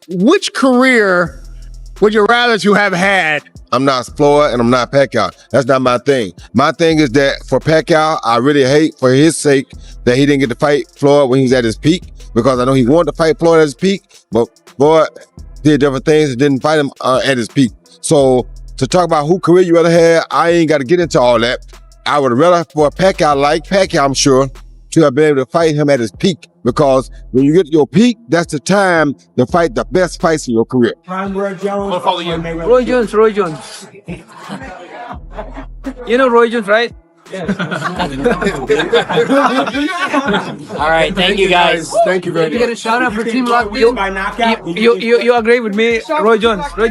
which career would you rather to have had? I'm not Floyd and I'm not Pacquiao. That's not my thing. My thing is that for Pacquiao, I really hate for his sake that he didn't get to fight Floyd when he was at his peak, because I know he wanted to fight Floyd at his peak, but Floyd did different things and didn't fight him at his peak. So to talk about who career you rather have, I ain't got to get into all that. I would rather for Pacquiao, like Pacquiao, I'm sure, to have been able to fight him at his peak, because when you get to your peak, that's the time to fight the best fights in your career. Roy Jones. You know Roy Jones, right? All right, thank you guys. Thank you very much. You get a shout out for Team Locked In. You agree with me, Roy Jones? Roy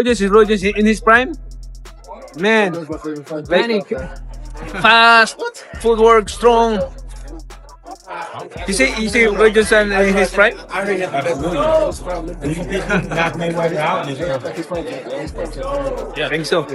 Jones is in his prime. Man, like, fast, footwork, strong. You see Roy Jones in his prime? Yeah, I think so.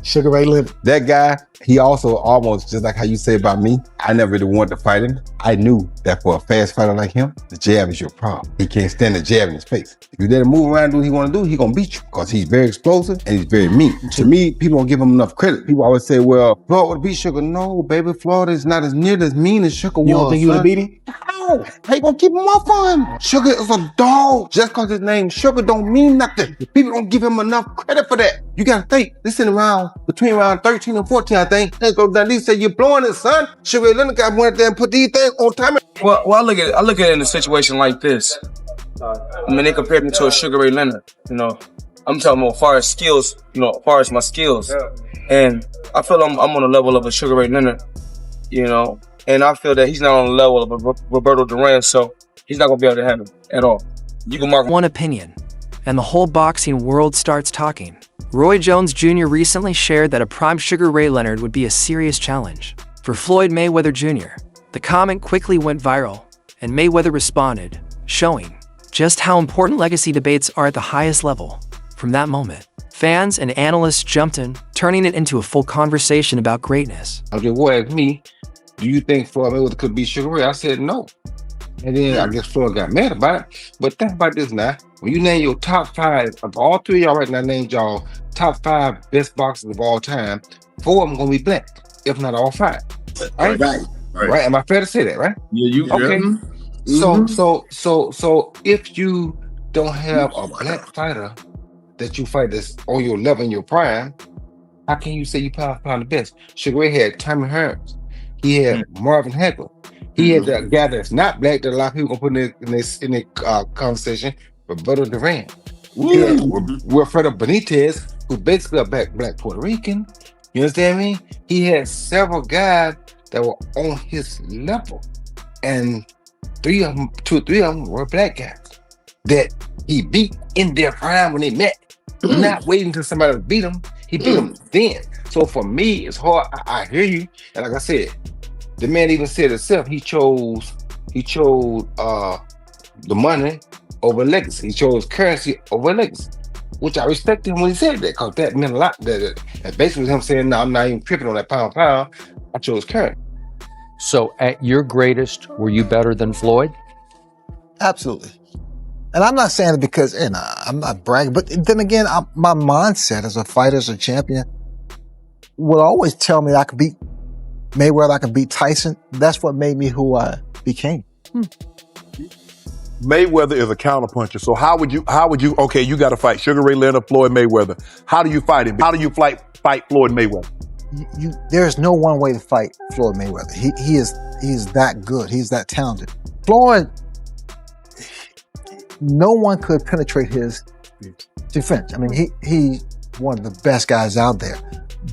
Sugar Ray Leonard. That guy, he also almost, just like how you say about me, I never really wanted to fight him. I knew that for a fast fighter like him, the jab is your problem. He can't stand the jab in his face. If you let him move around and do what he want to do, he gonna beat you, because he's very explosive and he's very mean. To me, people don't give him enough credit. People always say, well, Floyd would beat Sugar. No, baby, Floyd is not as near as mean as Sugar was. You don't think you would have beat him? No, how you gonna keep him off on him? Sugar is a dog. Just because his name Sugar don't mean nothing. People don't give him enough credit for that. You gotta think, this in around, between around 13 and 14, I think. Let's go down. They say, you're blowing it, son. Sugar Ray Leonard got went there and put these things on time. Well, I look at it in a situation like this. I mean, they compared me to a Sugar Ray Leonard. You know, I'm talking about as far as skills. You know, as far as my skills, and I feel I'm on the level of a Sugar Ray Leonard. You know, and I feel that he's not on the level of a Roberto Duran, so he's not gonna be able to handle it at all. You can mark one opinion, and the whole boxing world starts talking. Roy Jones Jr. recently shared that a prime Sugar Ray Leonard would be a serious challenge for Floyd Mayweather Jr. The comment quickly went viral, and Mayweather responded, showing just how important legacy debates are at the highest level. From that moment, fans and analysts jumped in, turning it into a full conversation about greatness. Okay, boy, asked me, do you think Floyd Mayweather could beat Sugar Ray? I said no. And then I guess Floyd got mad about it. But think about this now. When you name your top 5, of all 3 of y'all right now, named y'all top 5 best boxers of all time, 4 of them gonna be black, if not all 5. Right? Am I fair to say that, right? Yeah, you okay. Mm-hmm. So if you don't have a black fighter that you fight that's on your level in your prime, how can you say you pound the best? Sugar Ray had Tommy Hearns. He had Marvin Hagler. He had the guy that's not black that a lot of people gonna put in the conversation, Roberto Duran. Wilfredo Benitez, who's basically a black Puerto Rican. You understand me? He had several guys that were on his level, and 2 or 3 of them were black guys that he beat in their prime when they met. Not waiting until somebody beat him. He beat him then. So for me, it's hard. I hear you, and like I said, the man even said himself, he chose the money over legacy. He chose currency over legacy, which I respect him when he said that, because that meant a lot. That basically him saying, no, I'm not even tripping on that pound. I chose currency. So at your greatest, were you better than Floyd? Absolutely. And I'm not saying it because, I'm not bragging, but then again, my mindset as a fighter, as a champion, will always tell me I could beat Mayweather, I could beat Tyson. That's what made me who I became. Mayweather is a counterpuncher. So how would you, okay, you got to fight Sugar Ray Leonard, Floyd Mayweather. How do you fight him? How do you fight Floyd Mayweather? There's no one way to fight Floyd Mayweather. He is that good. He's that talented. Floyd, no one could penetrate his defense. I mean, he's one of the best guys out there.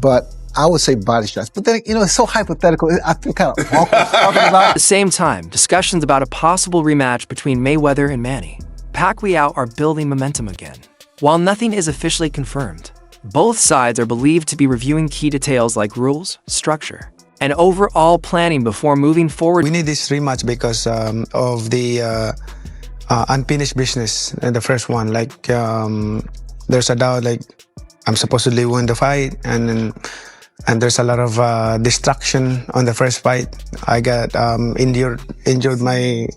But I would say body shots. But then, it's so hypothetical. I feel kind of awkward talking about it. At the same time, discussions about a possible rematch between Mayweather and Manny Pacquiao are building momentum again. While nothing is officially confirmed, both sides are believed to be reviewing key details like rules, structure, and overall planning before moving forward. We need this rematch because of the unfinished business in the first one. Like, there's a doubt, like, I'm supposedly win the fight, and then and there's a lot of distraction on the first fight. I got injured my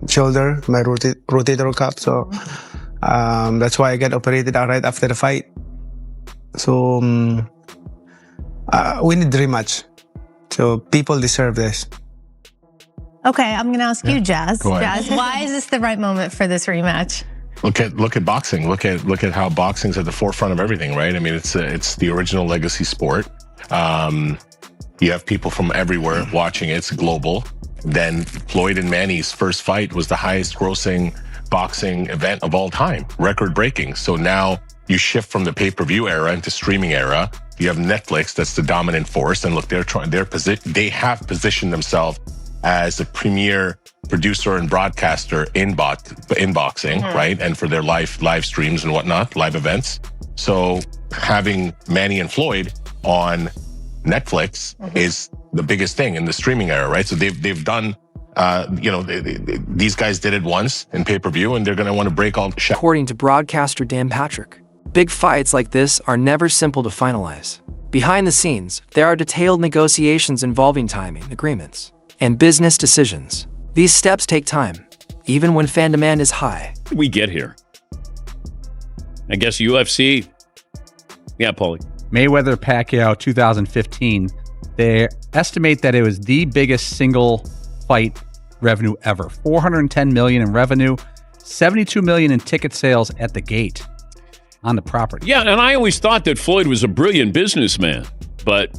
shoulder, my rotator cuff, so that's why I got operated out right after the fight. So we need rematch. So people deserve this. Okay, I'm going to ask you, Jazz. Go ahead. Jazz, why is this the right moment for this rematch? Look at boxing. Look at how boxing's at the forefront of everything, right? I mean, it's the original legacy sport. You have people from everywhere watching it. It's global. Then Floyd and Manny's first fight was the highest grossing boxing event of all time, record breaking. So now you shift from the pay-per-view era into streaming era. You have Netflix that's the dominant force, and look, they have positioned themselves as a premier producer and broadcaster in boxing, right? And for their live streams and whatnot, live events. So having Manny and Floyd on Netflix is the biggest thing in the streaming era, right? So they've done, these guys did it once in pay-per-view, and they're going to want to break all the According to broadcaster Dan Patrick, big fights like this are never simple to finalize. Behind the scenes, there are detailed negotiations involving timing, agreements, and business decisions. These steps take time, even when fan demand is high. We get here. I guess UFC. Yeah, Paulie. Mayweather Pacquiao 2015. They estimate that it was the biggest single fight revenue ever. 410 million in revenue, 72 million in ticket sales at the gate on the property. Yeah, and I always thought that Floyd was a brilliant businessman, but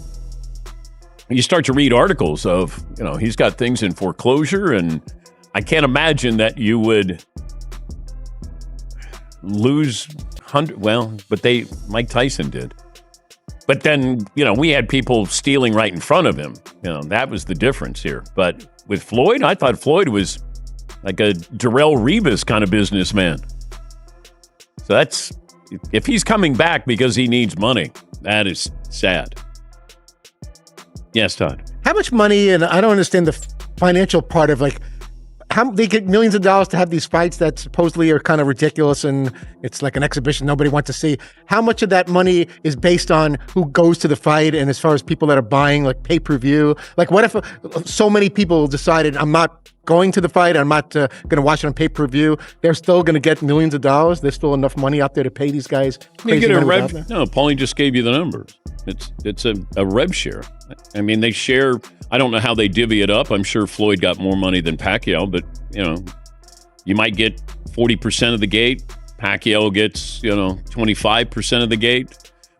you start to read articles of, he's got things in foreclosure, and I can't imagine that you would lose Mike Tyson did. But then, we had people stealing right in front of him. That was the difference here. But with Floyd, I thought Floyd was like a Darrell Rebus kind of businessman. So if he's coming back because he needs money, that is sad. Yes, Todd. How much money, and I don't understand the financial part of how they get millions of dollars to have these fights that supposedly are kind of ridiculous and it's like an exhibition nobody wants to see. How much of that money is based on who goes to the fight, and as far as people that are buying like pay-per-view? Like what if so many people decided I'm not going to the fight, I'm not going to watch it on pay-per-view, they're still going to get millions of dollars? There's still enough money out there to pay these guys crazy money without them? No, Paulie just gave you the numbers. It's a rev share. I mean, they share. I don't know how they divvy it up. I'm sure Floyd got more money than Pacquiao, but you might get 40% of the gate. Pacquiao gets 25% of the gate,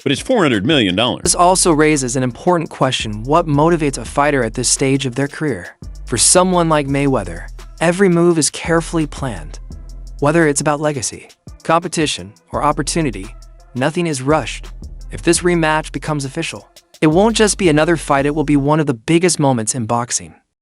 but it's $400 million. This also raises an important question: what motivates a fighter at this stage of their career? For someone like Mayweather, every move is carefully planned. Whether it's about legacy, competition, or opportunity, nothing is rushed. If this rematch becomes official, it won't just be another fight, it will be one of the biggest moments in boxing.